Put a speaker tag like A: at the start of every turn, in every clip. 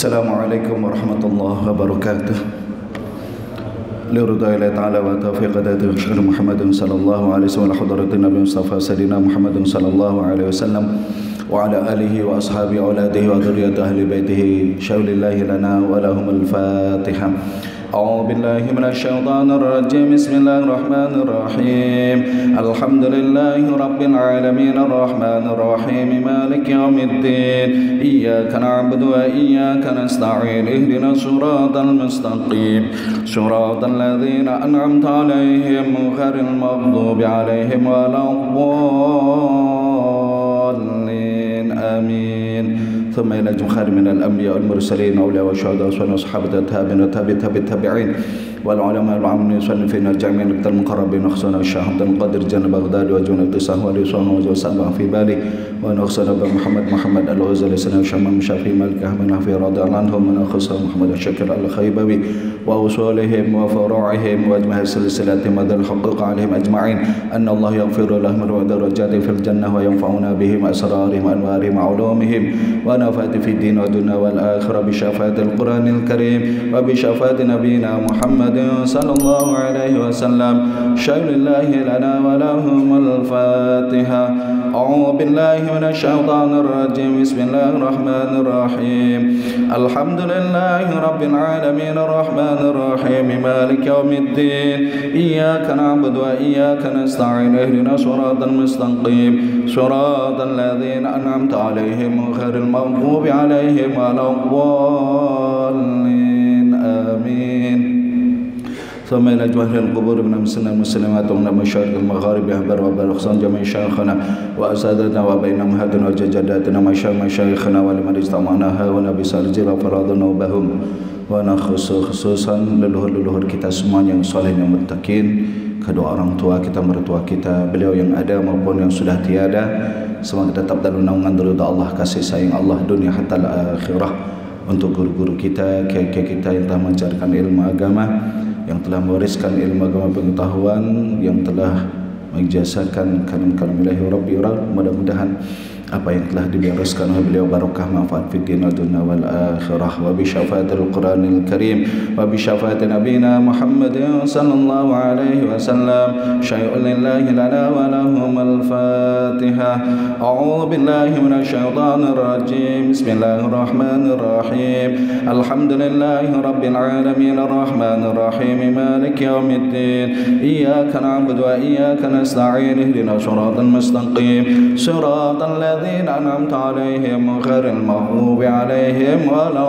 A: Assalamualaikum warahmatullahi wabarakatuh. Liridai Allah Ta'ala wa taufiq hadati Syekh Muhammadin sallallahu alaihi wasallam hadratin Nabi Mustafa Sayyidina Muhammadin sallallahu alaihi wasallam wa ala alihi wa ashabihi wa auladihi wa dhurriyyati ahli baitihi syaulillahi lana wa lahumul Fatihah. أعوذ بالله من الشيطان الرجيم بسم الله الرحمن الرحيم الحمد لله رب العالمين الرحمن الرحيم مالك يوم الدين إياك نعبد وإياك نستعين اهدنا الصراط المستقيم صراط الذين أنعمت عليهم غير المغضوب عليهم ولا الضالين آمين ثم إلى جمهور من الأنبياء والمرسلين أولياء والشهداء والصحابة والتابعين والعلماء والعاملين والمصنفين الجامعين المقربين وخصوصا الشيخ عبد القادر جن بغداد وجنة الصحوة ورضوانه وسلم في بالي ونخصنا محمد الغزالي سنة شمام شافعي مالك أحمد نافع رضي الله عنهم ونخصنا محمد الشاكر الخيبوي وأصولهم وفروعهم وأجمع سلسلتهم وذل الحقوق عليهم أجمعين أن الله يغفر لهم ودرجاتهم في الجنة وينفعنا بهم أسرارهم وأنوارهم وعلومهم ونفعت في الدين والدنيا والآخرة بشفاعة القرآن الكريم وبشفاعة نبينا محمد صلى الله عليه وسلم شهر الله لنا ولهم الفاتحة. أعوذ بالله من الشيطان الرجيم بسم الله الرحمن الرحيم الحمد لله رب العالمين الرحمن الرحيم مالك يوم الدين إياك نعبد وإياك نستعين اهدنا الصراط المستقيم صراط الذين أنعمت عليهم غير المغضوب عليهم ولا الضالين آمين. ثم إلى جواهر القبور من المسلمين والمسلمات ومن مشارق المغارب أحبار وبالأقصان جميع شيخنا وأساتذتنا وبينهم هدنا وجداتنا مشايخنا ولمن اجتمعناها ونبي سارجل وفرادنا وبهم خصوصا leluhur kita semuanya yang saleh yang muttaqin, kedua orang tua kita, mertua kita, beliau yang ada maupun yang sudah tiada, semoga tetap dalam naungan ridha Allah, kasih sayang Allah dunia hatta akhirah. Untuk guru-guru kita, kiai-kiai kita yang telah mengajarkan ilmu agama, yang telah mewariskan ilmu agama pengetahuan, yang telah menjasakan kalam-kalam ilahi rabbi rab, mudah-mudahan apa yang telah dibereskan oleh beliau barokah manfaat fid din wal dunya wal akhirah wa bi syafaatil qur'anil karim wa bi syafaati nabiyina Muhammadin sallallahu alaihi wasallam syai'un lillahi lana wa lahumul fatihah. A'udzu billahi minasy syaithanir rajim bismillahirrahmanir rahim alhamdulillahi rabbil alamin arrahmanir rahim maliki yaumiddin iyyaka na'budu wa iyyaka nasta'in ihdinas siratal mustaqim siratal الذين أنعمت عليهم غير المغضوب عليهم ولا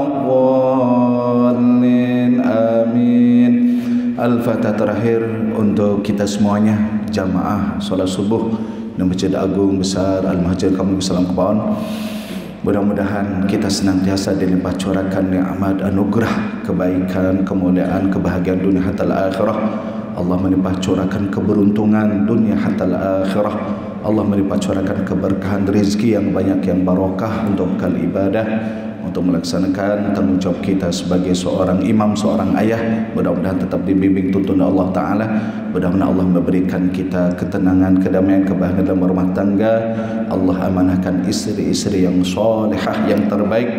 A: الضالين آمين. Al-Fatihah terakhir untuk kita semuanya jamaah salat subuh di Masjid Agung Besar Al-Muhajir Kamil Salam Kebon. Mudah-mudahan kita senantiasa dilimpah curahkan nikmat anugerah, kebaikan, kemuliaan, kebahagiaan dunia hatta akhirah. Allah melimpah curahkan keberuntungan dunia hatta akhirah. Allah melimpah curahkan keberkahan rezeki yang banyak, yang barokah untuk bekal ibadah, untuk melaksanakan tanggung jawab kita sebagai seorang imam, seorang ayah. Mudah-mudahan tetap dibimbing tuntunan Allah Ta'ala. Mudah-mudahan Allah memberikan kita ketenangan, kedamaian, kebahagiaan dalam rumah tangga. Allah amanahkan istri-istri yang solehah, yang terbaik.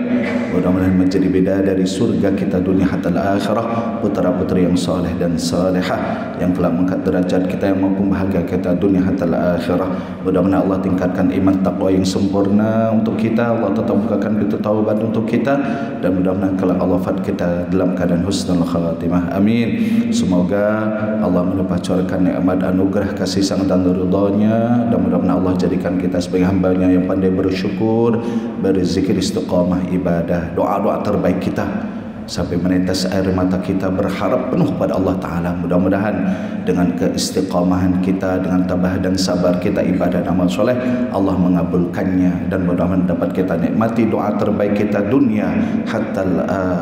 A: Mudah-mudahan menjadi bidadari surga kita dunia hatta akhirah, putra-putri yang soleh dan solehah, yang telah mengangkat derajat kita, yang mampu bahagia kita dunia hatta akhirah. Mudah-mudahan Allah tingkatkan iman takwa yang sempurna untuk kita. Allah tetap bukakan pintu taubat untuk kita, dan mudah-mudahan kelak Allah wafat kita dalam keadaan husnul khatimah. Amin. Semoga Allah melimpah curahkan nikmat anugerah kasih sayang dan ridha-Nya, dan mudah-mudahan Allah jadikan kita sebagai hamba-Nya yang pandai bersyukur, berzikir, istiqamah ibadah, doa-doa terbaik kita sampai menetes air mata kita berharap penuh pada Allah Ta'ala. Mudah-mudahan dengan keistiqamahan kita, dengan tabah dan sabar kita ibadah dan amal soleh, Allah mengabulkannya, dan mudah-mudahan dapat kita nikmati doa terbaik kita dunia hatta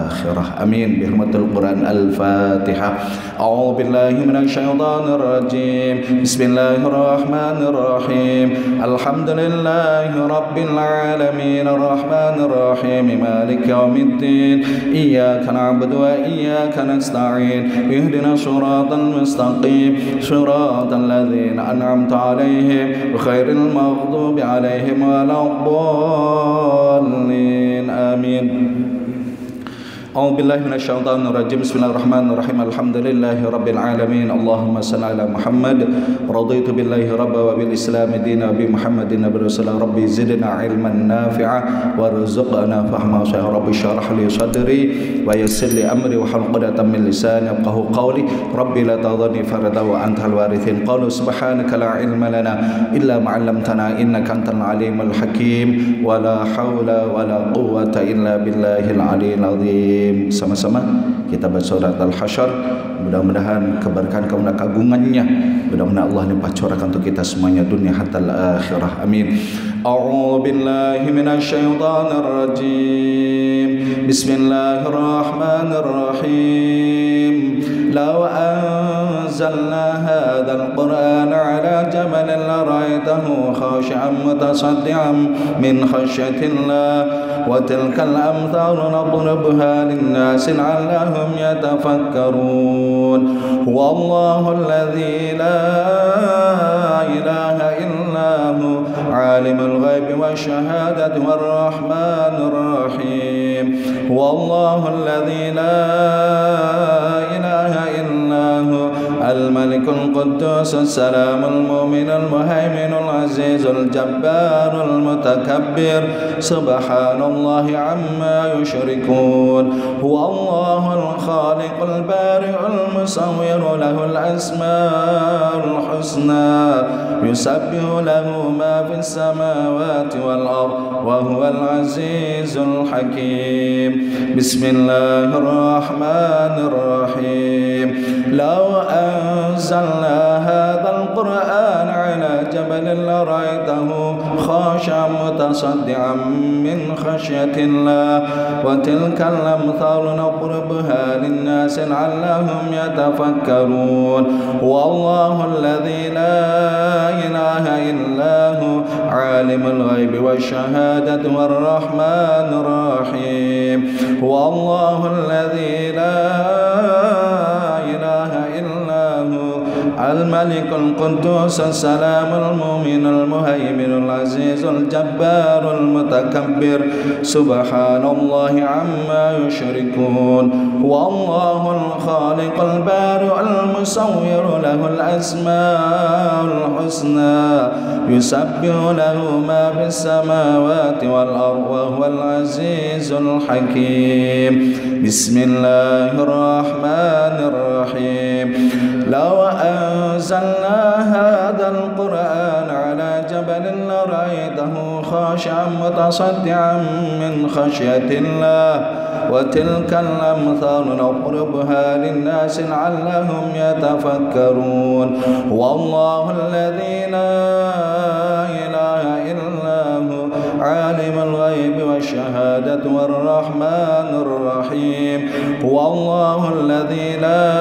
A: akhirah. Amin. Bihurmatil Quran. Al-Fatihah. A'udzu billahi minasy syaithanir rajim bismillahirrahmanir rahim alhamdulillahi rabbil alamin arrahmanir rahim maliki yaumiddin إياك نعبد وإياك نستعين اهدنا الصراط المستقيم صراط الذين أنعمت عليهم غير المغضوب عليهم ولا الضالين آمين. A'udzubillahi minasyaitonir rajim. Bismillahirrahmanirrahim. Alhamdulillahi rabbil alamin. Allahumma shalli ala Muhammad. Raditu billahi rabba wa bil islam dina bi Muhammadin nabiyyi rasulullah. Rabbi zidna ilman nafi'a warzuqna fahma. Ya Rabbi shrah li sadri wa yassir li amri wa hlul 'uqdatam min lisani yafqahu qawli. Rabbi la tadhni farada wa antal warithin. Qalu subhanaka la ilma lana illa ma 'allamtana innaka antal alimul hakim. Wa la haula wa la quwwata illa billahil aliyyil azim. Sama-sama kita baca surat Al-Hasyr. Mudah-mudahan keberkahan keagungannya, mudah-mudahan Allah limpah curahkan untuk kita semuanya dunia hatta al-akhirah. Amin. A'udzu billahi minasyaitonir rajim. Bismillahirrahmanirrahim. Law anzalna hadzal qur'ana 'ala jabalin la ra'aytahu khashi'an mutasaddian min khashyatillah. وتلك الأمثال نضربها للناس لعلهم يتفكرون هو الله الذي لا إله إلا هو عالم الغيب والشهادة والرحمن الرحيم هو الله الذي لا إله إلا هو الملك القدوس السلام المؤمن المهيمن العزيز الجبار المتكبر سبحان الله عما يشركون هو الله الخالق البارئ المصور له الأسماء الحسنى يسبح له ما في السماوات والأرض وهو العزيز الحكيم بسم الله الرحمن الرحيم لو أنزلنا هذا القرآن على جبل لرأيته خاشعا متصدعا من خشية الله وتلك الأمثال نضربها للناس لعلهم يتفكرون والله الذي لا إله إلا هو عالم الغيب والشهادة والرحمن الرحيم والله الذي لا إله إلا هو الملك القدوس السلام المؤمن المهيمن العزيز الجبار المتكبر سبحان الله عما يشركون والله الخالق البارئ المصور له الأسماء الحسنى يسبح له ما في السماوات والأرض وهو العزيز الحكيم بسم الله الرحمن الرحيم لو أنزلنا هذا القرآن على جبل لرأيته خاشعا متصدعا من خشية الله وتلك الأمثال نضربها للناس لعلهم يتفكرون والله الذي لا إله إلا هو عالم الغيب والشهادة والرحمن الرحيم والله الذي لا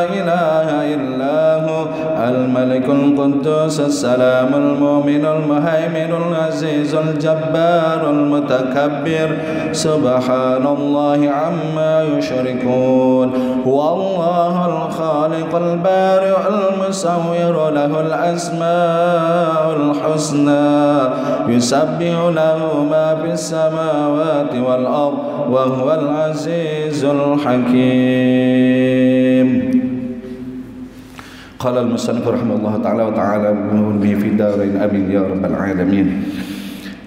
A: إله إلا هو الملك القدوس السلام المؤمن المهيمن العزيز الجبار المتكبر سبحان الله عما يشركون هو الله الخالق البارئ المصور له الأسماء الحسنى يسبح له ما في السماوات والأرض وهو العزيز الحكيم قال المصنف رحمه الله تعالى وتعالى به في الدارين آمين يا رب العالمين.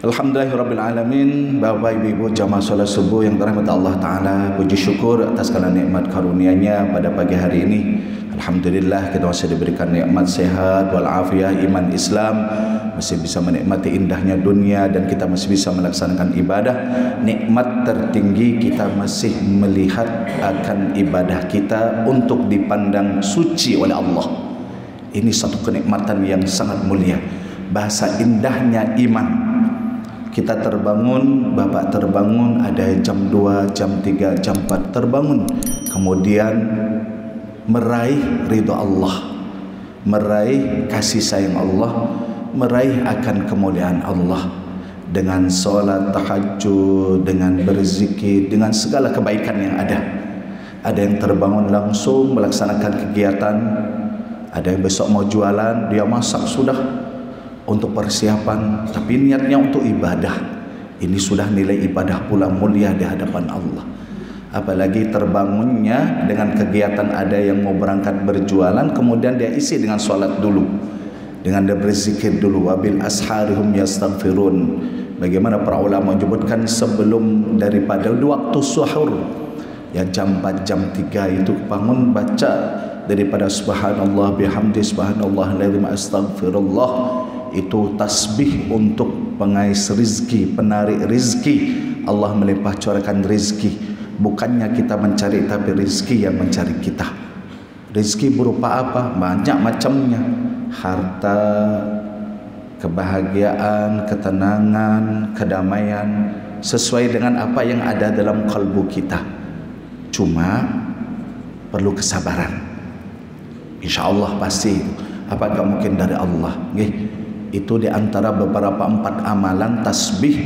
A: Alhamdulillahirabbil alamin. Bapak Ibu jamaah salat subuh yang dirahmati Allah taala, puji syukur atas segala nikmat karunia-Nya pada pagi hari ini. Alhamdulillah kita masih diberikan nikmat sehat walafiat, iman Islam, masih bisa menikmati indahnya dunia dan kita masih bisa melaksanakan ibadah. Nikmat tertinggi kita masih melihat akan ibadah kita untuk dipandang suci oleh Allah. Ini satu kenikmatan yang sangat mulia. Bahasa indahnya iman. Kita terbangun, Bapak terbangun, ada jam 2, jam 3, jam 4 terbangun. Kemudian meraih ridha Allah, meraih kasih sayang Allah, meraih akan kemuliaan Allah dengan sholat tahajud, dengan berzikir, dengan segala kebaikan yang ada. Ada yang terbangun langsung melaksanakan kegiatan, ada yang besok mau jualan, dia masak sudah untuk persiapan, tapi niatnya untuk ibadah. Ini sudah nilai ibadah pula mulia di hadapan Allah. Apalagi terbangunnya dengan kegiatan ada yang mau berangkat berjualan, kemudian dia isi dengan solat dulu, dengan dia berzikir dulu. Wabil asharihum yastaghfirun. Bagaimana para ulama menyebutkan sebelum daripada waktu suhur, ya jam 4 jam 3 itu bangun baca daripada subhanallah bihamdi subhanallah lazim astaghfirullah. Itu tasbih untuk pengais rizki, penarik rizki. Allah melimpah curahkan rizki. Bukannya kita mencari, tapi rizki yang mencari kita. Rizki berupa apa? Banyak macamnya. Harta, kebahagiaan, ketenangan, kedamaian, sesuai dengan apa yang ada dalam kalbu kita. Cuma perlu kesabaran. Insya Allah pasti. Apakah mungkin dari Allah? Itu di antara beberapa 4 amalan tasbih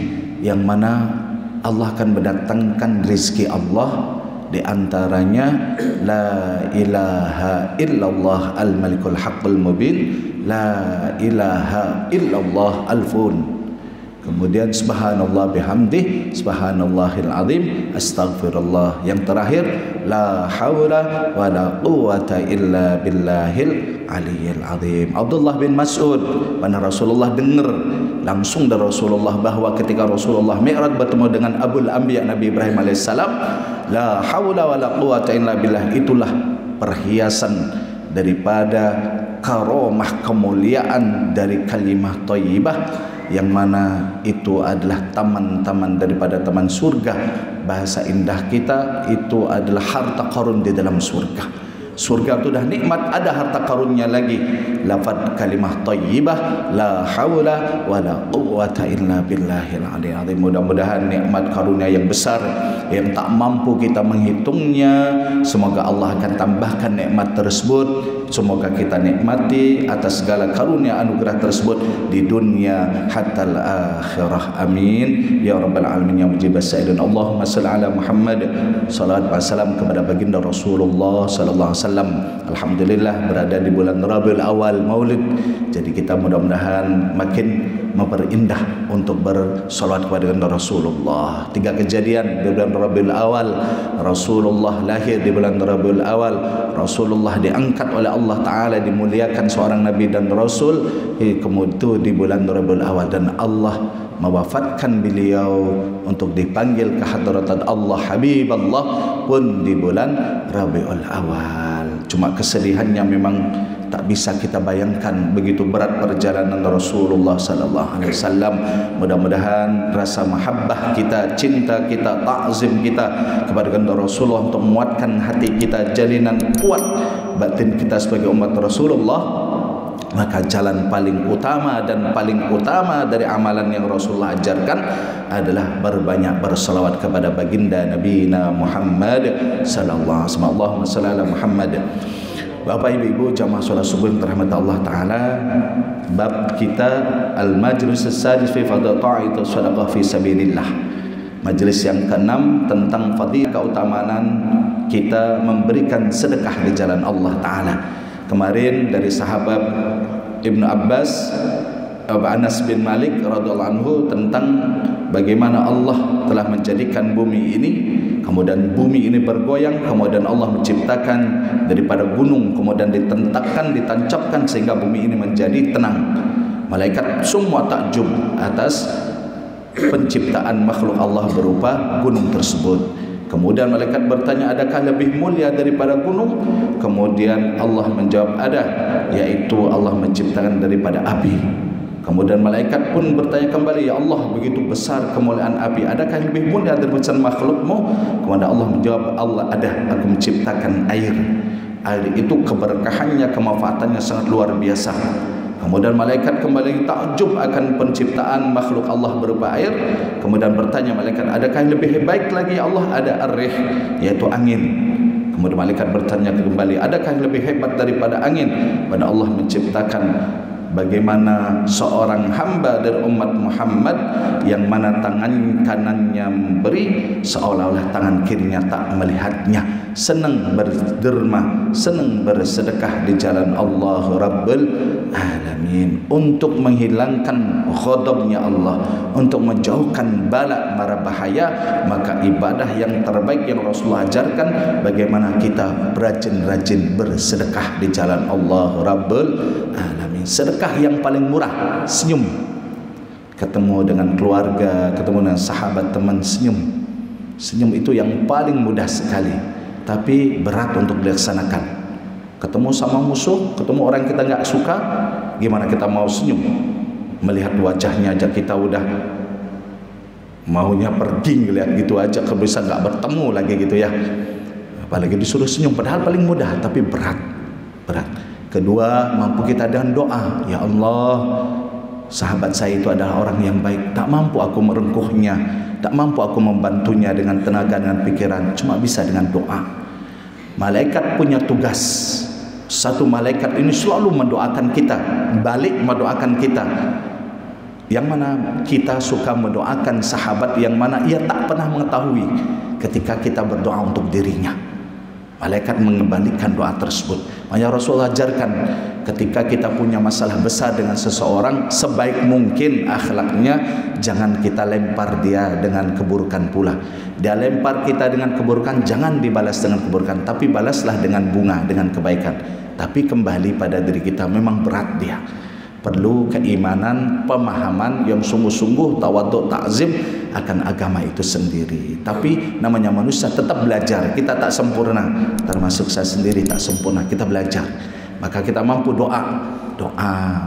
A: yang mana Allah akan mendatangkan rizki Allah. Di antaranya la ilaha illallah al-malikul haqqul mubin, la ilaha illallah al-fun. Kemudian subhanallah bihamdih, subhanallahil azim, astaghfirullah. Yang terakhir la haula wala quwata illa billahil aliyyil azim. Abdullah bin Mas'ud, mana Rasulullah dengar langsung dari Rasulullah bahwa ketika Rasulullah Mi'raj bertemu dengan Abul Anbiya Nabi Ibrahim alaihissalam, la haula wala quwata illa billah, itulah perhiasan daripada karomah kemuliaan dari kalimah thayyibah, yang mana itu adalah taman-taman daripada taman surga. Bahasa indah kita itu adalah harta karun di dalam surga. Surga itu dah nikmat, ada harta karunnya lagi. Lafaz kalimah thayyibah, la haula wala quwata illa billahil aliyyil azim. Mudah-mudahan nikmat karunia yang besar yang tak mampu kita menghitungnya, semoga Allah akan tambahkan nikmat tersebut. Semoga kita nikmati atas segala karunia anugerah tersebut di dunia hatta al-akhirah. Amin ya rabbal alamin ya mujibas sa'ilin. Allahumma salli ala Muhammad, salawat wa salam kepada baginda Rasulullah sallallahu alaihi wasallam. Alhamdulillah berada di bulan Rabiul Awal Maulid. Jadi kita mudah-mudahan makin memperindah untuk bersolawat kepada Rasulullah. 3 kejadian di bulan Rabiul Awal. Rasulullah lahir di bulan Rabiul Awal. Rasulullah diangkat oleh Allah Ta'ala, dimuliakan seorang Nabi dan Rasul kemudian di bulan Rabiul Awal, dan Allah mewafatkan beliau untuk dipanggil ke hadratat Allah Habib Allah pun di bulan Rabiul Awal. Cuma kesedihannya memang tak bisa kita bayangkan, begitu berat perjalanan Rasulullah sallallahu alaihi wasallam. Mudah-mudahan rasa mahabbah kita, cinta kita, ta'zim kita kepada Rasulullah untuk menguatkan hati kita, jalinan kuat batin kita sebagai umat Rasulullah. Maka jalan paling utama dan paling utama dari amalan yang Rasulullah ajarkan adalah berbanyak berselawat kepada baginda Nabi Muhammad sallallahu alaihi wasallam. Allahumma shalli ala Muhammad. Bapak ibu jamaah salat subuh yang dirahmati Allah Ta'ala, bab kita al-majlis as-sadis fi fadl ta'at sadaqah fi sabilillah. Majlis yang ke-6 tentang fadilah keutamaan kita memberikan sedekah di jalan Allah Ta'ala. Kemarin dari sahabat Ibnu Abbas, Anas bin Malik radhiyallahu anhu, tentang bagaimana Allah telah menjadikan bumi ini, kemudian bumi ini bergoyang, kemudian Allah menciptakan daripada gunung, kemudian ditentakkan, ditancapkan sehingga bumi ini menjadi tenang. Malaikat semua takjub atas penciptaan makhluk Allah berupa gunung tersebut. Kemudian malaikat bertanya, adakah lebih mulia daripada gunung? Kemudian Allah menjawab, ada, yaitu Allah menciptakan daripada api. Kemudian malaikat pun bertanya kembali, ya Allah, begitu besar kemuliaan api, adakah yang lebih mulia daripada makhlukmu? Kemudian Allah menjawab, Allah ada, aku menciptakan air. Air itu keberkahannya, kemanfaatannya sangat luar biasa. Kemudian malaikat kembali takjub akan penciptaan makhluk Allah berupa air. Kemudian bertanya malaikat, adakah yang lebih baik lagi? Ya Allah, ada ar-rih, yaitu angin. Kemudian malaikat bertanya kembali, adakah yang lebih hebat daripada angin? Pada Allah menciptakan bagaimana seorang hamba dari umat Muhammad yang mana tangan kanannya memberi seolah-olah tangan kirinya tak melihatnya, senang berderma, senang bersedekah di jalan Allah Rabbul Alamin, untuk menghilangkan ghadabnya Allah, untuk menjauhkan bala mara bahaya. Maka ibadah yang terbaik yang Rasulullah ajarkan, bagaimana kita rajin-rajin bersedekah di jalan Allah Rabbul Alamin. Sedekah yang paling murah, senyum. Ketemu dengan keluarga, ketemu dengan sahabat, teman, senyum. Senyum itu yang paling mudah sekali, tapi berat untuk dilaksanakan. Ketemu sama musuh, ketemu orang kita nggak suka, gimana kita mau senyum? Melihat wajahnya aja kita udah maunya pergi, ngeliat gitu aja, bisa nggak bertemu lagi gitu ya. Apalagi disuruh senyum, padahal paling mudah, tapi berat. Kedua, mampu kita dengan doa. Ya Allah, sahabat saya itu adalah orang yang baik, tak mampu aku merengkuhnya, tak mampu aku membantunya dengan tenaga, dengan pikiran, cuma bisa dengan doa. Malaikat punya tugas. Satu malaikat ini selalu mendoakan kita, balik mendoakan kita. Yang mana kita suka mendoakan sahabat yang mana ia tak pernah mengetahui ketika kita berdoa untuk dirinya. Malaikat mengembalikan doa tersebut. Makanya Rasulullah ajarkan, ketika kita punya masalah besar dengan seseorang, sebaik mungkin akhlaknya jangan kita lempar dia dengan keburukan pula. Dia lempar kita dengan keburukan, jangan dibalas dengan keburukan, tapi balaslah dengan bunga, dengan kebaikan. Tapi kembali pada diri kita, memang berat dia. Perlu keimanan, pemahaman yang sungguh-sungguh, tawaduk, ta'zim akan agama itu sendiri. Tapi namanya manusia tetap belajar. Kita tak sempurna, termasuk saya sendiri tak sempurna. Kita belajar. Maka kita mampu doa.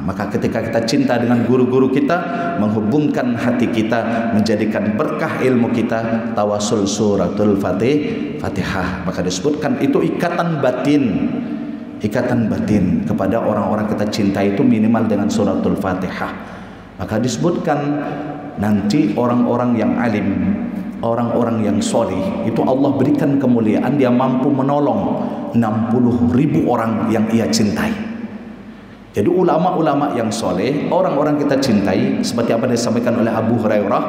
A: Maka ketika kita cinta dengan guru-guru kita, menghubungkan hati kita, menjadikan berkah ilmu kita, tawasul suratul Fatihah. Maka disebutkan itu ikatan batin. Ikatan batin kepada orang-orang kita cintai itu minimal dengan suratul Fatihah. Maka disebutkan nanti orang-orang yang alim, orang-orang yang soleh itu Allah berikan kemuliaan, dia mampu menolong 60.000 orang yang ia cintai. Jadi ulama-ulama yang soleh, orang-orang kita cintai, seperti apa yang disampaikan oleh Abu Hurairah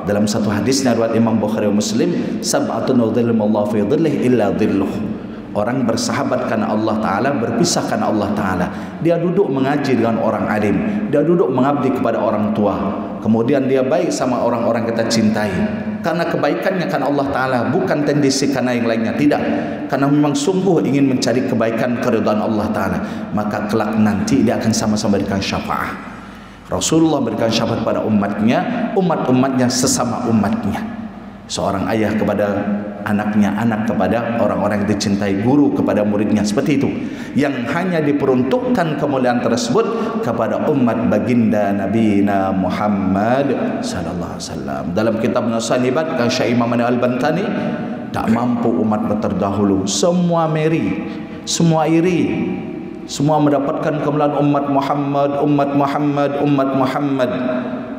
A: dalam satu hadisnya riwayat Imam Bukhari wa Muslim, sab'atun yudhilluhumullahu fi dhillihi illa dhilluh. Orang bersahabat karena Allah Ta'ala, berpisah karena Allah Ta'ala. Dia duduk mengaji dengan orang alim, dia duduk mengabdi kepada orang tua, kemudian dia baik sama orang-orang kita cintai karena kebaikannya karena Allah Ta'ala, bukan tendensi karena yang lainnya, tidak, karena memang sungguh ingin mencari kebaikan keridhaan Allah Ta'ala. Maka kelak nanti dia akan sama-sama berikan syafaat. Rasulullah berikan syafaat pada umatnya, umat-umatnya sesama umatnya. Seorang ayah kepada anaknya, anak kepada orang-orang yang dicintai, guru kepada muridnya, seperti itu. Yang hanya diperuntukkan kemuliaan tersebut kepada umat baginda Nabi Muhammad sallallahu alaihi wasallam. Dalam kitab Nasanibat kan Syekh Imam Al-Bantani, tak mampu umat terdahulu, semua meri, semua iri, semua mendapatkan kemuliaan umat Muhammad.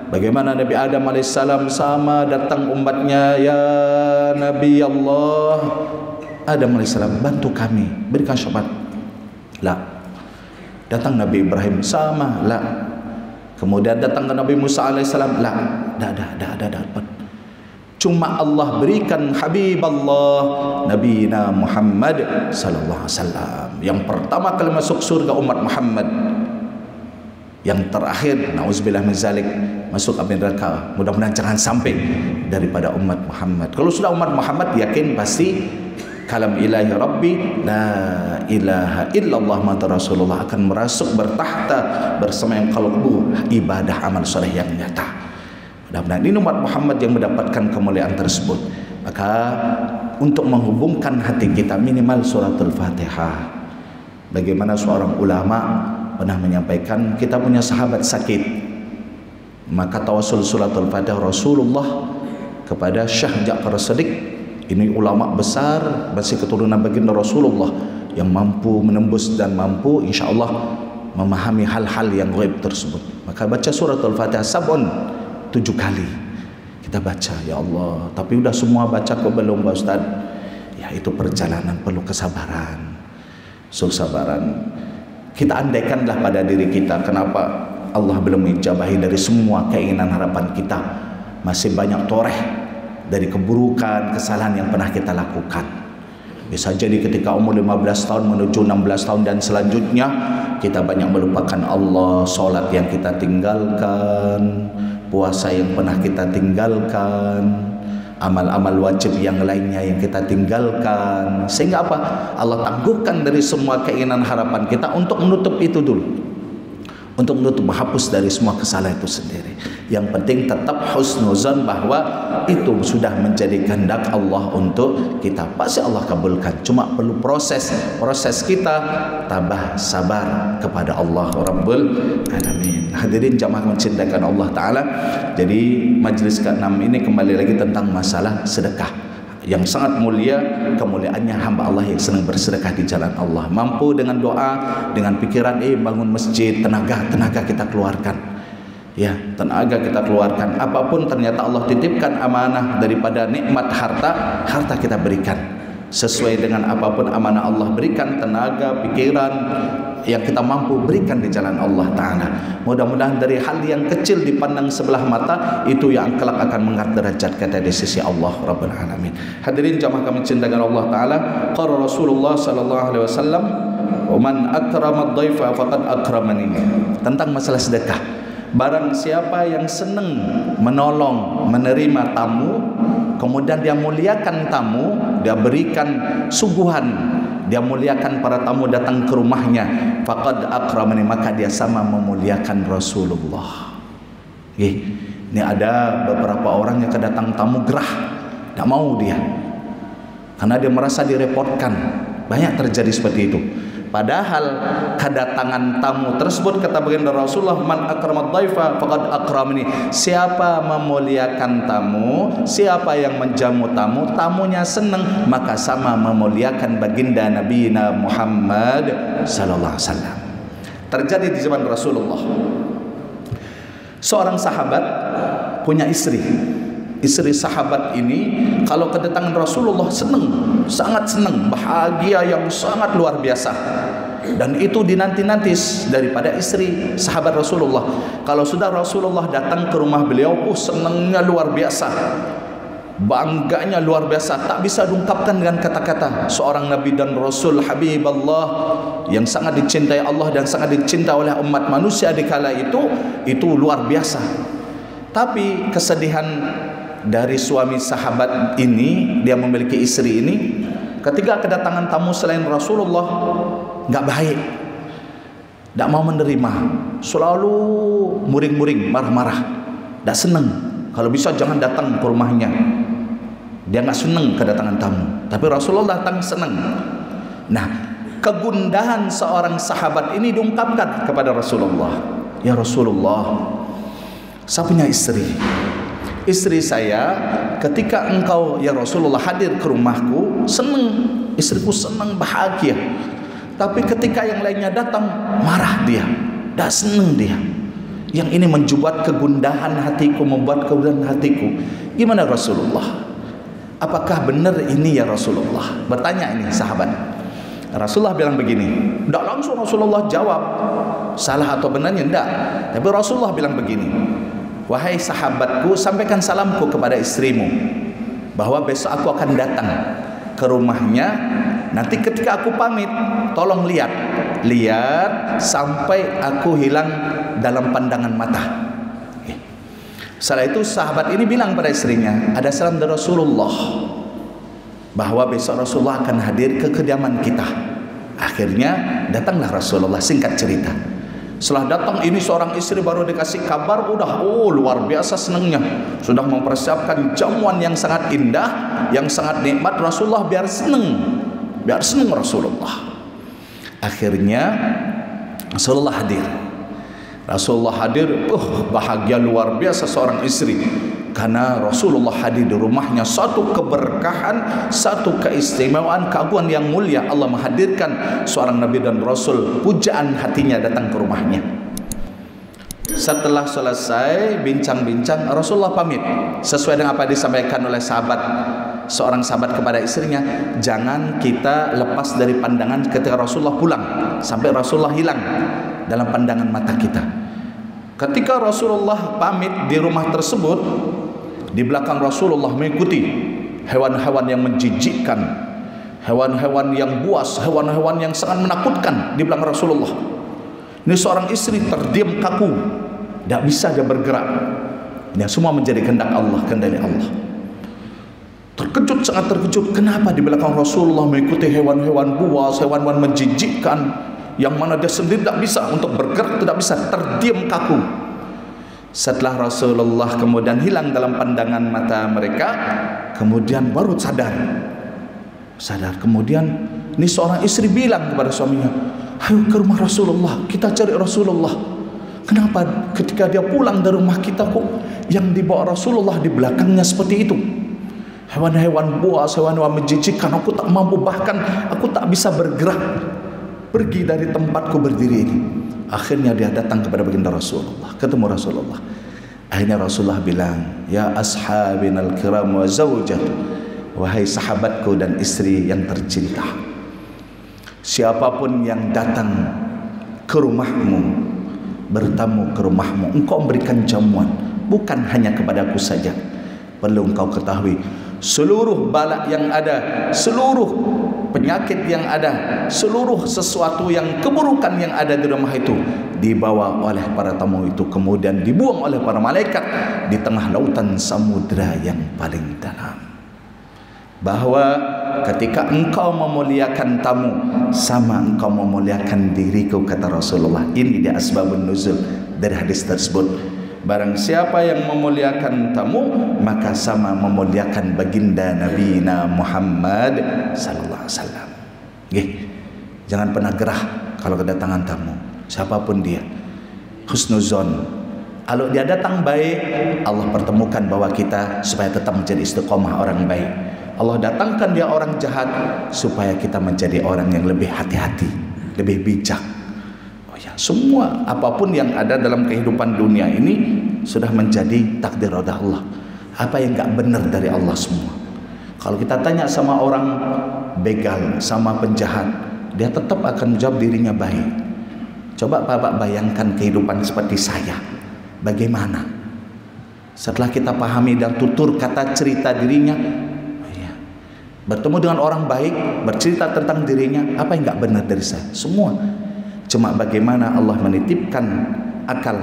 A: Bagaimana Nabi Adam AS sama datang umatnya, ya Nabi Allah Adam AS, bantu kami, berikan syafaat. La. Datang Nabi Ibrahim, sama, la. Kemudian datang ke Nabi Musa AS, la. Dah dapat. Cuma Allah berikan Habib Allah Nabi Muhammad sallallahu alaihi wasallam. Yang pertama kali masuk surga umat Muhammad. Yang terakhir, na'udzubillah min zalik, masuk api neraka. Mudah-mudahan jangan sampai daripada umat Muhammad. Kalau sudah umat Muhammad, yakin pasti kalam ilahi rabbi la ilaha illallah Muhammadur Rasulullah akan merasuk bertahta bersama yang qalbu ibadah amal soleh yang nyata. Mudah-mudahan ini umat Muhammad yang mendapatkan kemuliaan tersebut. Maka untuk menghubungkan hati kita, minimal suratul Fatihah. Bagaimana seorang ulama pernah menyampaikan, kita punya sahabat sakit, maka tawasul suratul Fatihah Rasulullah kepada Syekh Ja'far Shadiq. Ini ulama besar, masih keturunan baginda Rasulullah, yang mampu menembus dan mampu insyaAllah memahami hal-hal yang gaib tersebut. Maka baca suratul Fatihah 7 kali kita baca, ya Allah. Tapi udah semua baca kok belum Pak Ustaz? Ya itu perjalanan, perlu kesabaran, kesabaran. Kita andaikanlah pada diri kita, kenapa Allah belum menjabahi dari semua keinginan harapan kita. Masih banyak toreh dari keburukan, kesalahan yang pernah kita lakukan. Bisa jadi ketika umur 15 tahun menuju 16 tahun dan selanjutnya, kita banyak melupakan Allah, solat yang kita tinggalkan, puasa yang pernah kita tinggalkan, amal-amal wajib yang lainnya yang kita tinggalkan. Sehingga apa? Allah tangguhkan dari semua keinginan harapan kita untuk menutup itu dulu, untuk menutup, menghapus dari semua kesalahan itu sendiri. Yang penting tetap husnuzan bahwa itu sudah menjadi kehendak Allah untuk kita. Pasti Allah kabulkan. Cuma perlu proses kita tabah sabar kepada Allah Rabbul Alamin. Hadirin jamaah mencintakan Allah Ta'ala. Jadi majlis ke-6 ini kembali lagi tentang masalah sedekah yang sangat mulia. Kemuliaannya hamba Allah yang senang bersedekah di jalan Allah, mampu dengan doa, dengan pikiran bangun masjid, tenaga kita keluarkan, ya, tenaga kita keluarkan. Apapun ternyata Allah titipkan amanah daripada nikmat harta kita berikan sesuai dengan apapun amanah Allah berikan. Tenaga, pikiran yang kita mampu berikan di jalan Allah Ta'ala. Mudah-mudahan dari hal yang kecil dipandang sebelah mata, itu yang kelak akan mengangkat derajat kita di sisi Allah Rabbul Alamin. Hadirin jamaah kami cintakan Allah Ta'ala. Qala Rasulullah sallallahu alaihi wasallam, "Man akrama ad-dhaifa faqad akramani." Tentang masalah sedekah. Barang siapa yang senang menolong, menerima tamu, kemudian dia muliakan tamu, dia berikan suguhan, dia muliakan para tamu datang ke rumahnya, faqad akramani, maka dia sama memuliakan Rasulullah. Ini ada beberapa orang yang kedatang tamu gerah, tidak mau dia, karena dia merasa direpotkan. Banyak terjadi seperti itu. Padahal kedatangan tamu tersebut, kata baginda Rasulullah, "Man akramad dhaifa faqad akramani." Siapa memuliakan tamu, siapa yang menjamu tamu, tamunya senang, maka sama memuliakan baginda Nabi Muhammad sallallahu alaihi wasallam. Terjadi di zaman Rasulullah. Seorang sahabat punya istri. Istri sahabat ini kalau kedatangan Rasulullah senang, sangat senang, bahagia yang sangat luar biasa. Dan itu dinanti-nanti daripada istri sahabat Rasulullah. Kalau sudah Rasulullah datang ke rumah beliau, senangnya luar biasa, bangganya luar biasa, tak bisa diungkapkan dengan kata-kata. Seorang Nabi dan Rasul, Habib Allah, yang sangat dicintai Allah dan sangat dicintai oleh umat manusia di kala itu luar biasa. Tapi kesedihan dari suami sahabat ini, dia memiliki istri ini, ketika kedatangan tamu selain Rasulullah, nggak baik, tidak mau menerima, selalu muring-muring, marah-marah, tidak senang. Kalau bisa jangan datang ke rumahnya. Dia nggak senang kedatangan tamu, tapi Rasulullah datang senang. Nah, kegundahan seorang sahabat ini diungkapkan kepada Rasulullah. Ya Rasulullah, saya punya istri. Istri saya ketika engkau ya Rasulullah hadir ke rumahku, senang, istriku senang, bahagia. Tapi ketika yang lainnya datang, marah dia, tidak senang dia. Yang ini membuat kegundahan hatiku, membuat kegundahan hatiku. Gimana Rasulullah? Apakah benar ini ya Rasulullah? Bertanya ini sahabat. Rasulullah bilang begini, tidak langsung Rasulullah jawab salah atau benarnya, tidak. Tapi Rasulullah bilang begini, "Wahai sahabatku, sampaikan salamku kepada istrimu bahwa besok aku akan datang ke rumahnya. Nanti ketika aku pamit, tolong lihat sampai aku hilang dalam pandangan mata." Setelah itu sahabat ini bilang pada istrinya, "Ada salam dari Rasulullah bahwa besok Rasulullah akan hadir ke kediaman kita." Akhirnya datanglah Rasulullah. Singkat cerita, setelah datang ini seorang istri baru dikasih kabar, udah luar biasa senangnya, sudah mempersiapkan jamuan yang sangat indah, yang sangat nikmat. Rasulullah biar senang Rasulullah. Akhirnya Rasulullah hadir, bahagia luar biasa seorang istri, karena Rasulullah hadir di rumahnya. Satu keberkahan, satu keistimewaan, keagungan yang mulia. Allah menghadirkan seorang Nabi dan Rasul, pujaan hatinya datang ke rumahnya. Setelah selesai bincang-bincang, Rasulullah pamit sesuai dengan apa yang disampaikan oleh sahabat seorang sahabat kepada istrinya, jangan kita lepas dari pandangan ketika Rasulullah pulang sampai Rasulullah hilang dalam pandangan mata kita. Ketika Rasulullah pamit di rumah tersebut, di belakang Rasulullah mengikuti hewan-hewan yang menjijikkan, hewan-hewan yang buas, hewan-hewan yang sangat menakutkan di belakang Rasulullah. Ini seorang istri terdiam kaku, tidak bisa dia bergerak. Ini semua menjadi kehendak Allah, kendali Allah. Terkejut, sangat terkejut. Kenapa di belakang Rasulullah mengikuti hewan-hewan buas, hewan-hewan menjijikkan, yang mana dia sendiri tidak bisa untuk bergerak, tidak bisa, terdiam kaku. Setelah Rasulullah kemudian hilang dalam pandangan mata mereka, kemudian baru sadar. Kemudian ini seorang istri bilang kepada suaminya, ayo ke rumah Rasulullah, kita cari Rasulullah. Kenapa ketika dia pulang dari rumah kita kok yang dibawa Rasulullah di belakangnya seperti itu? Hewan-hewan buas, hewan-hewan menjijikkan, aku tak mampu, bahkan aku tak bisa bergerak. Pergi dari tempatku berdiri ini. Akhirnya dia datang kepada baginda Rasulullah, ketemu Rasulullah. Akhirnya Rasulullah bilang, ya ashabinal kiram wa zawjat, wahai sahabatku dan istri yang tercinta, siapapun yang datang ke rumahmu, bertamu ke rumahmu, engkau memberikan jamuan, bukan hanya kepadaku saja. Perlu engkau ketahui, seluruh bala yang ada, seluruh penyakit yang ada, seluruh sesuatu yang keburukan yang ada di rumah itu dibawa oleh para tamu itu, kemudian dibuang oleh para malaikat di tengah lautan samudra yang paling dalam. Bahwa ketika engkau memuliakan tamu, sama engkau memuliakan diriku, kata Rasulullah. Ini dia asbabun nuzul dari hadis tersebut. Barang siapa yang memuliakan tamu, maka sama memuliakan baginda Nabi Muhammad sallallahu alaihi wasallam. Jangan pernah gerah kalau kedatangan tamu, siapapun dia. Husnuzon, kalau dia datang baik, Allah pertemukan bahwa kita supaya tetap menjadi istiqomah orang baik. Allah datangkan dia orang jahat supaya kita menjadi orang yang lebih hati-hati, lebih bijak. Semua apapun yang ada dalam kehidupan dunia ini sudah menjadi takdir Allah. Apa yang enggak benar dari Allah semua. Kalau kita tanya sama orang begal, sama penjahat, dia tetap akan menjawab dirinya baik. Coba Bapak bayangkan kehidupan seperti saya, bagaimana setelah kita pahami dan tutur kata cerita dirinya, bertemu dengan orang baik, bercerita tentang dirinya, apa yang enggak benar dari saya? Semua. Cuma bagaimana Allah menitipkan akal,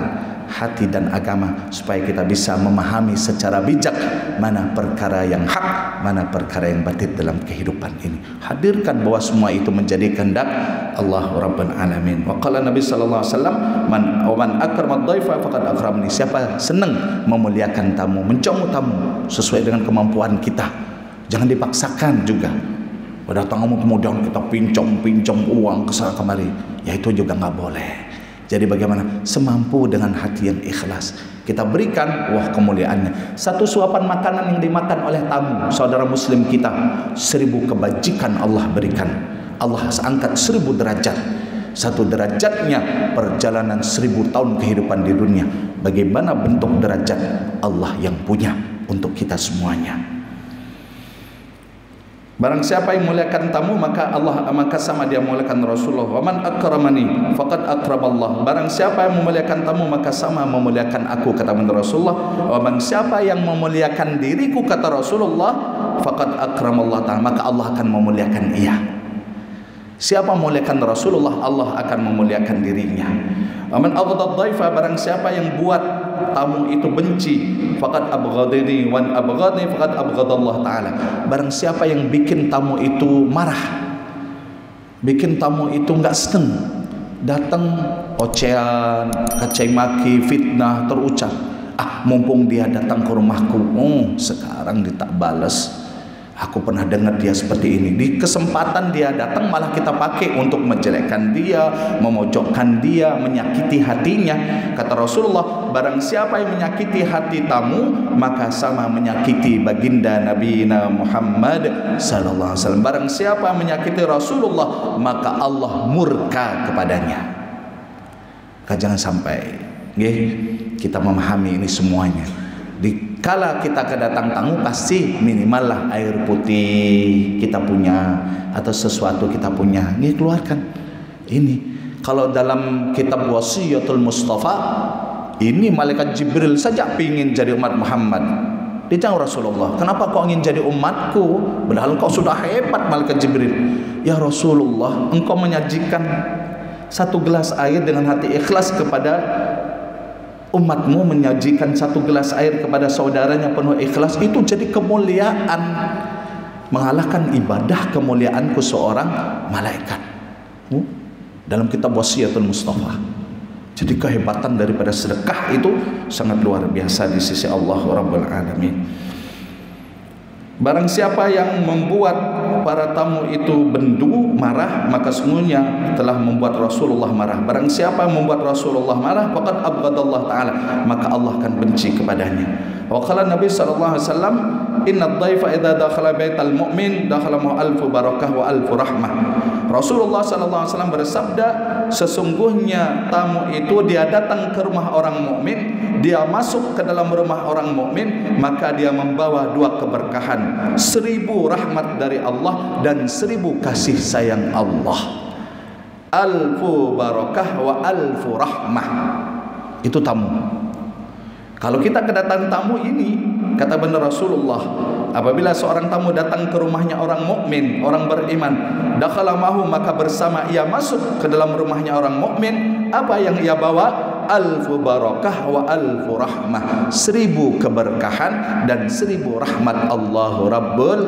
A: hati dan agama supaya kita bisa memahami secara bijak mana perkara yang hak, mana perkara yang batil dalam kehidupan ini. Hadirkan bahwa semua itu menjadi kehendak Allah Rabbul Alamin. Wa qala Nabi sallallahu alaihi wasallam, man akrama ad-dhaifa faqad akramani. Siapa senang memuliakan tamu, menjamu tamu sesuai dengan kemampuan kita. Jangan dipaksakan juga. Datang kamu kemudian kita pinjam uang kesana kemari, ya itu juga nggak boleh. Jadi bagaimana? Semampu dengan hati yang ikhlas kita berikan, wah kemuliaannya. Satu suapan makanan yang dimakan oleh tamu saudara muslim kita, 1000 kebajikan Allah berikan. Allah angkat 1000 derajat. Satu derajatnya perjalanan 1000 tahun kehidupan di dunia. Bagaimana bentuk derajat Allah yang punya untuk kita semuanya. Barang siapa yang memuliakan tamu, maka sama dia memuliakan Rasulullah. Wa man akramani faqad akramallah. Barang siapa yang memuliakan tamu, maka sama memuliakan aku, kata Rasulullah. Wa man siapa yang memuliakan diriku, kata Rasulullah, faqad akramallah ta'ala, maka Allah akan memuliakan ia. Siapa memuliakan Rasulullah, Allah akan memuliakan dirinya. Wa man aghdad dhaifa, barang siapa yang buat tamu itu benci, faqad abghadani wa abghadani faqad abghadallah taala. Barang siapa yang bikin tamu itu marah, bikin tamu itu enggak senang, datang ocehan, caci maki, fitnah terucap. Mumpung dia datang ke rumahku, sekarang dia tak balas. Aku pernah dengar dia seperti ini. Di kesempatan dia datang malah kita pakai untuk menjelekkan dia, memojokkan dia, menyakiti hatinya. Kata Rasulullah, barang siapa yang menyakiti hati tamu, maka sama menyakiti baginda Nabi Muhammad sallallahu alaihi wasallam. Barang siapa menyakiti Rasulullah, maka Allah murka kepadanya. Jangan sampai kita memahami ini semuanya. Kalau kita kedatang tamu, pasti minimal lah air putih kita punya atau sesuatu kita punya, ini keluarkan. Ini kalau dalam kitab Wasiyatul Mustafa, ini malaikat Jibril saja ingin jadi umat Muhammad. Dia jawab Rasulullah, kenapa kau ingin jadi umatku? Padahal kau sudah hebat. Malaikat Jibril, ya Rasulullah, engkau menyajikan satu gelas air dengan hati ikhlas kepada umatmu, menyajikan satu gelas air kepada saudaranya penuh ikhlas, itu jadi kemuliaan, mengalahkan ibadah kemuliaanku seorang malaikat. Dalam kitab Wasiyatul Mustafa. Jadi kehebatan daripada sedekah itu sangat luar biasa di sisi Allah Rabbul Alamin. Barang siapa yang membuat para tamu itu bendu, marah, maka sesungguhnya telah membuat Rasulullah marah. Barang siapa yang membuat Rasulullah marah, faqad abghadallah ta'ala, maka Allah akan benci kepadanya. Wa qala Nabi sallallahu alaihi wasallam, inna ad-dhaifa idza dakhala baital mu'min dakhala ma'ahu alfu barakah wa alfu rahmah. Rasulullah sallallahu alaihi wasallam bersabda, sesungguhnya tamu itu dia datang ke rumah orang mukmin, dia masuk ke dalam rumah orang mukmin, maka dia membawa 2 keberkahan, 1000 rahmat dari Allah dan 1000 kasih sayang Allah. Alfu barakah wa alfu rahmah. Itu tamu. Kalau kita kedatangan tamu ini, kata benar Rasulullah, apabila seorang tamu datang ke rumahnya orang mukmin, orang beriman, dakhala mahu, maka bersama ia masuk ke dalam rumahnya orang mukmin, apa yang ia bawa? Alfu barakah wa alfu rahmah, 1000 keberkahan dan 1000 rahmat Allahu Rabbul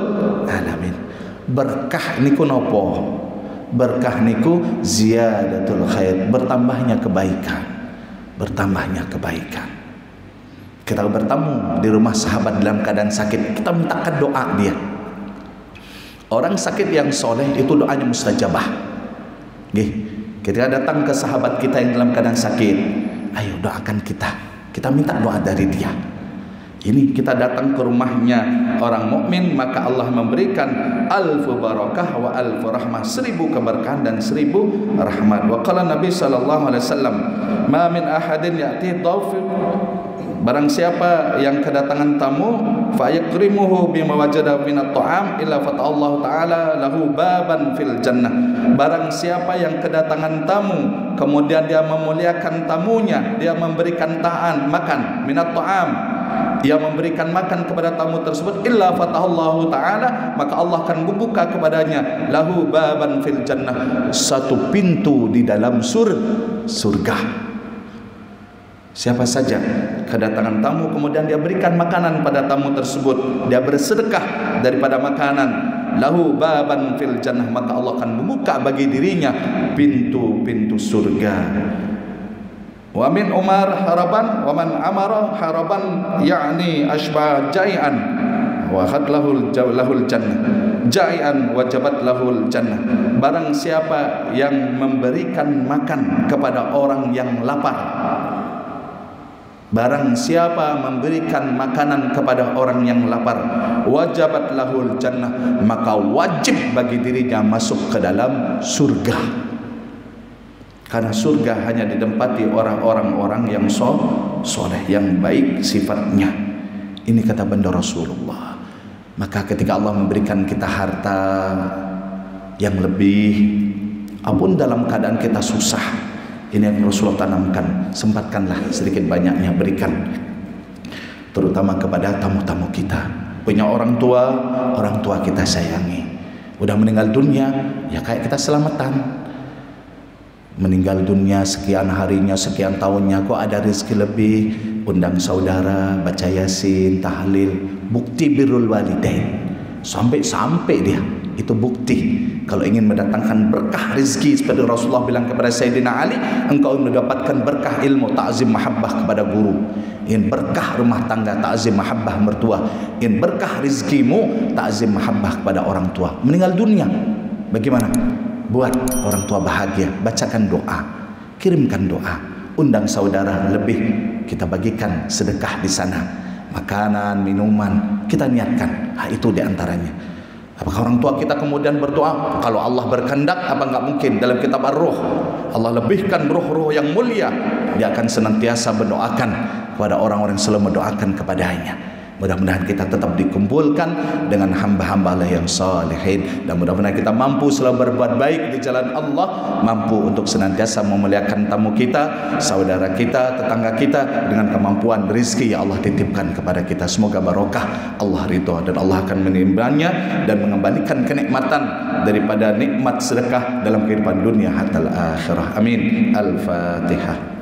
A: Alamin. Berkah niku nopo? Berkah niku ziyadatul khair, bertambahnya kebaikan, bertambahnya kebaikan. Kita bertamu di rumah sahabat dalam keadaan sakit, kita mintakan doa dia. Orang sakit yang soleh itu doanya mustajabah. Kita datang ke sahabat kita yang dalam keadaan sakit, ayo doakan kita. Kita minta doa dari dia. Ini kita datang ke rumahnya orang mukmin, maka Allah memberikan alfu barakah wa alfu rahmah, 1000 keberkahan dan 1000 rahmat. Wa qala Nabi sallallahu alaihi wasallam, ma min ahadin ya'ti dhawfi, barang siapa yang kedatangan tamu, fa yakrimuhu bima wajada minat ta'am illa fata'allahu ta'ala lahu baban fil jannah. Barang siapa yang kedatangan tamu, kemudian dia memuliakan tamunya, dia memberikan makan minat ta'am, dia memberikan makan kepada tamu tersebut, illa fata'allahu ta'ala, maka Allah akan membuka kepadanya lahu baban fil jannah, satu pintu di dalam surga. Siapa saja kedatangan tamu kemudian dia berikan makanan pada tamu tersebut, dia bersedekah daripada makanan, lahu baban fil jannah, maka Allah akan membuka bagi dirinya pintu-pintu surga. Wa min umar haraban wa man amara haraban, yakni asbah jai'an wa khadlahul jannah, jai'an wajabat lahul jannah. Barang siapa yang memberikan makan kepada orang yang lapar, barang siapa memberikan makanan kepada orang yang lapar, wajabat lahul jannah, maka wajib bagi dirinya masuk ke dalam surga. Karena surga hanya ditempati orang-orang yang soleh, yang baik sifatnya. Ini kata benda Rasulullah. Maka ketika Allah memberikan kita harta yang lebih, apun dalam keadaan kita susah, ini yang Rasulullah tanamkan, sempatkanlah sedikit banyaknya berikan, terutama kepada tamu-tamu kita. Punya orang tua kita sayangi, udah meninggal dunia, ya kayak kita selamatan. Meninggal dunia sekian harinya, sekian tahunnya, kok ada rezeki lebih, undang saudara, baca yasin, tahlil, bukti birrul walidain. Sampai dia, itu bukti kalau ingin mendatangkan berkah rezeki. Seperti Rasulullah bilang kepada Sayyidina Ali, engkau mendapatkan berkah ilmu, ta'zim mahabbah kepada guru. Ingin berkah rumah tangga, ta'zim mahabbah mertua. Ingin berkah rezekimu, ta'zim mahabbah kepada orang tua. Meninggal dunia, bagaimana? Buat orang tua bahagia, bacakan doa, kirimkan doa, undang saudara, lebih kita bagikan sedekah di sana, makanan, minuman, kita niatkan. Itu diantaranya. Apakah orang tua kita kemudian berdoa? Kalau Allah berkehendak, apa enggak mungkin? Dalam kitab Ar-Ruh, Allah lebihkan ruh-ruh yang mulia, dia akan senantiasa mendoakan kepada orang-orang yang selalu mendoakan kepadanya. Mudah-mudahan kita tetap dikumpulkan dengan hamba-hamba Allah yang salihin, dan mudah-mudahan kita mampu selalu berbuat baik di jalan Allah, mampu untuk senantiasa memuliakan tamu kita, saudara kita, tetangga kita dengan kemampuan rezeki yang Allah titipkan kepada kita. Semoga barokah, Allah ridho, dan Allah akan menimbangnya dan mengembalikan kenikmatan daripada nikmat sedekah dalam kehidupan dunia hatta al-akhirah. Amin. Al-Fatihah.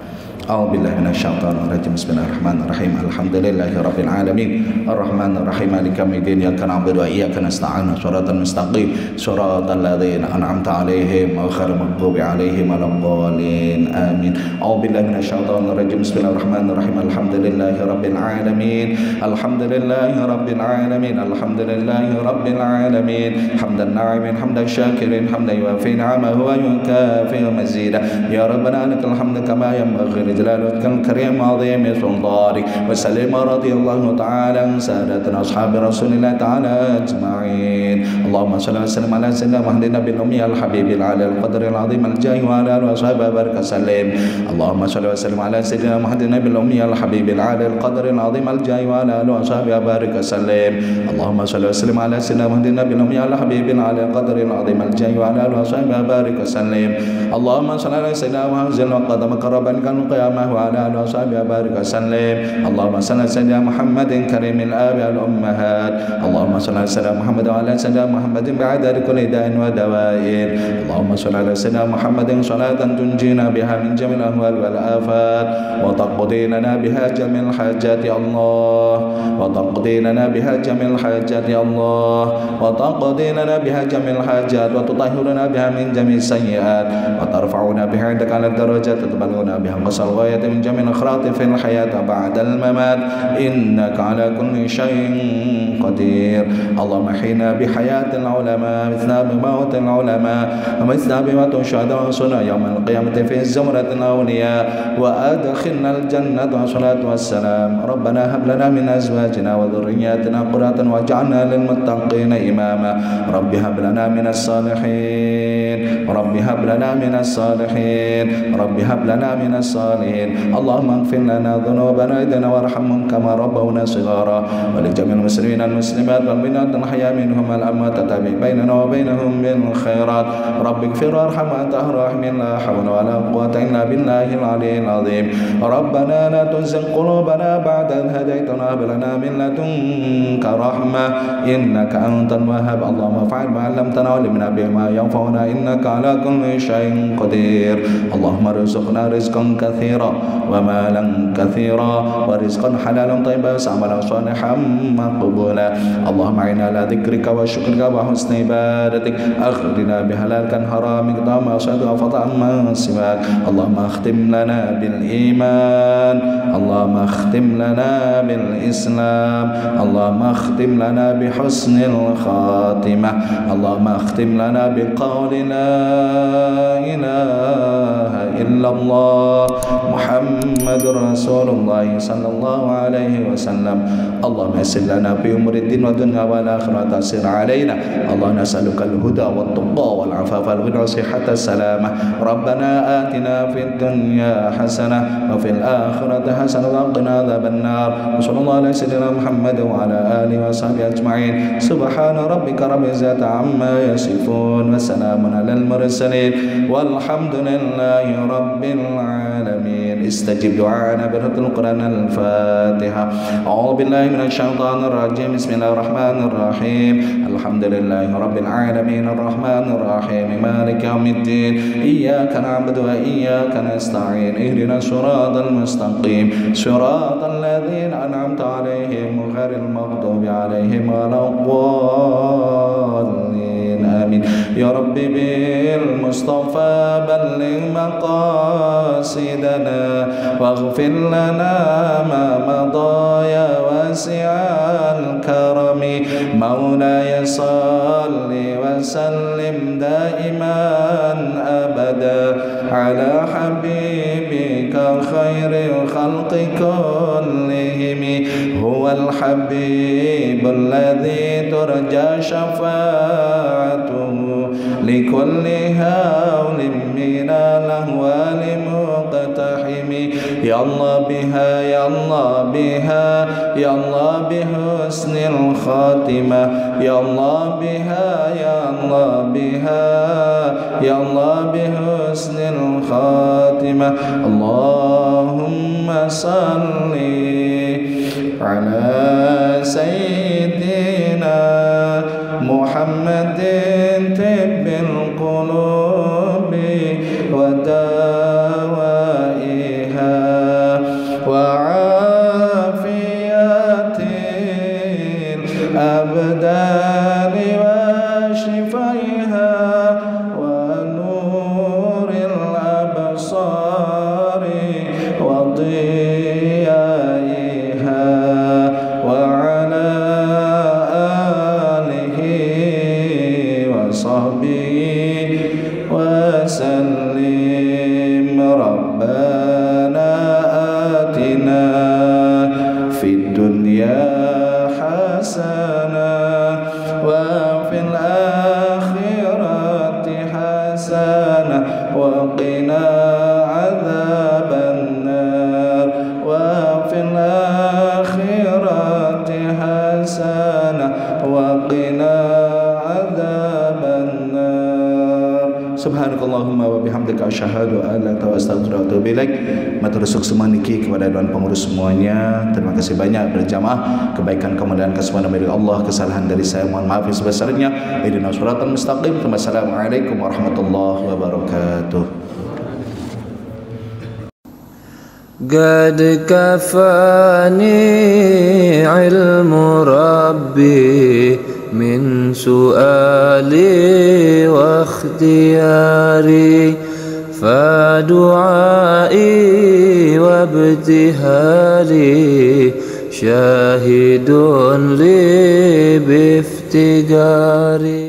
A: A'udzubillahi minasyaitonir rajim. Bismillahirrahmanirrahim. Alhamdulillahirabbil alamin. Arrahmanir rahim. Maliki yaumiddin. Iyyaka na'budu wa iyyaka nasta'in. Shiratal mustaqim. Shiratal ladzina an'amta 'alaihim ghairil maghdubi 'alaihim waladdallin. Amin. A'udzubillahi minasyaitonir rajim. Bismillahirrahmanirrahim. Alhamdulillahirabbil alamin. Alhamdulillahirabbil alamin. Alhamdulillahirabbil alamin. Hamdan na'imin, hamdan syakirin, hamdan yuwafi ni'amahu wa yukafi mazidah. Ya Rabbana lakal hamdu kama yanbaghi جلالك الكريم عظيم سلطانك. وسلم رضي الله تعالى عن سادتنا أصحاب رسول الله تعالى أجمعين. اللهم صل وسلم على سيدنا محمد النبي الأمي الحبيب العلي القدر العظيم الجاه وعلى آله وصحبه وبارك وسلم. اللهم صل وسلم على سيدنا محمد النبي الأمي الحبيب العلي القدر العظيم الجاه وعلى آله وصحبه وبارك وسلم. اللهم صل وسلم على سيدنا محمد النبي الأمي الحبيب العلي القدر العظيم الجاه وعلى آله وصحبه وبارك وسلم. اللهم صل على سيدنا محمد وقدم قربا كان وعلى آله وصحبه وبارك وسلم. اللهم صل على سيدنا محمد كريم الآب والأمهات. اللهم صل على سيدنا محمد وعلى سيدنا محمد بعدد كل داء ودوائر. اللهم صل على سيدنا محمد صلاة تنجينا بها من جميع الأهوال والآفات، وتقضي لنا بها جميع الحاجات يا الله، وتقضي لنا بها جميع الحاجات يا الله، وتقضي لنا بها جميع الحاجات، وتطهرنا بها من جميع السيئات، وترفعنا بها عندك على الدرجات، وتبلغنا بها قصر الغاية من جميع الأخراط في الحياة وبعد الممات، إنك على كل شيء قدير. اللهم احينا بحياة العلماء مثل بموت العلماء ومثل بموت الشهداء وصلنا يوم القيامة في زمرة الأولياء، وأدخلنا الجنة والصلاة والسلام. ربنا هب لنا من أزواجنا وذرياتنا قرة واجعلنا للمتقين إماما. رب هب لنا من الصالحين، رب هب لنا من الصالحين، رب هب لنا من الصالحين. اللهم اغفر لنا ذنوبنا إذنا وارحمهم كما ربونا صغارا، ولجميع المسلمين المسلمات والمؤمنات الأحياء منهم والأموات تتابع بيننا وبينهم بالخيرات. رب اغفر وارحم وأنت الراحمين. لا حول ولا قوة إلا بالله العلي العظيم. ربنا لا تزغ قلوبنا بعد إذ هديتنا وهب لنا من لدنك رحمة إنك أنت الوهاب. اللهم افعل ما علمتنا وعلمنا بما ينفعنا إنك على كل شيء قدير. اللهم ارزقنا رزقا كثيرا ومالا كثيرا ورزقا حلالا طيبا وعملا صالحا مقبولا. اللهم اعنا على ذكرك وشكرك وحسن عبادتك. اخرجنا بحلالك حرامك طعما صدق فطعما سواك. اللهم اختم لنا بالإيمان، اللهم اختم لنا بالإسلام، اللهم اختم لنا بحسن الخاتمة، اللهم اختم لنا بقول لا إله إلا الله محمد رسول الله صلى الله عليه وسلم. اللهم يسر لنا في أمور الدين والدنيا والآخرة، تسر علينا. اللهم نسألك الهدى والتقى والعفاف والغنى والصحة السلامة. ربنا آتنا في الدنيا حسنة وفي الآخرة حسنة وقنا عذاب النار. وصلى الله على سيدنا محمد وعلى آله وصحبه أجمعين. سبحان ربك رب العزة عما يصفون وسلام على المرسلين والحمد لله رب العالمين. استجب دعاءنا برحمة القرآن الفاتحة. أعوذ بالله من الشيطان الرجيم. بسم الله الرحمن الرحيم. الحمد لله رب العالمين الرحمن الرحيم مالك يوم الدين. إياك نعبد وإياك نستعين. اهدنا الصراط المستقيم صراط الذين أنعمت عليهم غير المغضوب عليهم ولا الضالين. آمين. يا ربي بالمصطفى بلغ مقاصدنا واغفر لنا ما مضى يا واسع الكرم. مولاي صل وسلم دائما أبدا على حبيبك خير الخلق كلهم. هو الحبيب الذي ترجى شفاعته لكل هول من الأهوال مقتحم يا الله بها يا الله بها يا الله بحسن الخاتمة يا الله بها يا الله بها يا الله بحسن الخاتمة اللهم صل على سيدنا محمد طب القلوب ودوائها وعافية الأبدان وشفائها ونور الأبصار وضيائها وعلى آله وصحبه وسلم ربنا آتنا في الدنيا حسنة وفي الآخرة حسنة وقنا عذاب النار وفي الآخرة حسنة وقنا عذاب النار Subhanakallahumma wa bihamdika asyhadu an la ilaha illa anta astaghfiruka wa atubu ilaik. Matur semua niki kepada Dewan Pengurus semuanya. Terima kasih banyak berjamaah. Kebaikan kemuliaan kesemua milik Allah. Kesalahan dari saya mohon maaf sebesar-besarnya. Ihdinas shiratal mustaqim. Wassalamualaikum warahmatullahi wabarakatuh.
B: قد كفاني علم ربي من سؤالي واختياري فدعائي وابتهالي شاهد لي بافتقاري.